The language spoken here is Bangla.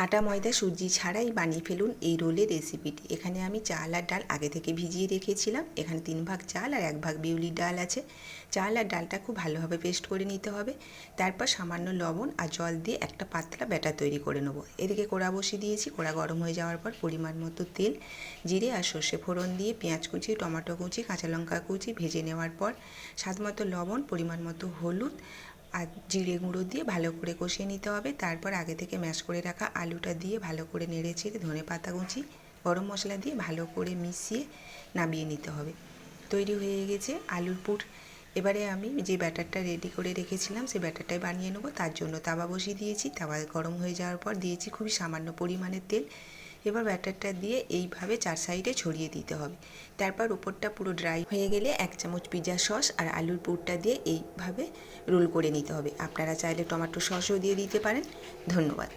আটা ময়দা সুজি ছাড়াই বানিয়ে ফেলুন এই রোলের রেসিপিটি। এখানে আমি চাল আর ডাল আগে থেকে ভিজিয়ে রেখেছিলাম। এখানে 3 ভাগ চাল আর 1 ভাগ বিউলির ডাল আছে। চাল আর ডালটা খুব ভালোভাবে পেস্ট করে নিতে হবে। তারপর সামান্য লবণ আর জল দিয়ে একটা পাতলা ব্যাটার তৈরি করে নেব। এদিকে কড়া বসিয়ে দিয়েছি। কড়া গরম হয়ে যাওয়ার পর পরিমাণ মতো তেল, জিরে আর সর্ষে ফোড়ন দিয়ে পেঁয়াজ কুচি, টমেটো কুচি, কাঁচা লঙ্কা কুচি ভেজে নেওয়ার পর স্বাদ মতো লবণ, পরিমাণ মতো হলুদ আর জিরে গুঁড়ো দিয়ে ভালো করে কষিয়ে নিতে হবে। তারপর আগে থেকে ম্যাশ করে রাখা আলুটা দিয়ে ভালো করে নেড়ে চেড়ে ধনেপাতা কুচি, গরম মশলা দিয়ে ভালো করে মিশিয়ে নামিয়ে নিতে হবে। তৈরি হয়ে গেছে আলুর পুর। এবারে আমি যে ব্যাটারটা রেডি করে রেখেছিলাম সেই ব্যাটারটাই বানিয়ে নেবো। তার জন্য তাওয়া বসিয়ে দিয়েছি। তাওয়া গরম হয়ে যাওয়ার পর দিয়েছি খুবই সামান্য পরিমাণের তেল। এবার ব্যাটারটা দিয়ে এইভাবে 4 সাইডে ছড়িয়ে দিতে হবে। তারপর উপরটা পুরো ড্রাই হয়ে গেলে 1 চামচ পিৎজা সস আর আলুর পুরটা দিয়ে এইভাবে রোল করে নিতে হবে। আপনারা চাইলে টমেটো সসও দিয়ে দিতে পারেন। ধন্যবাদ।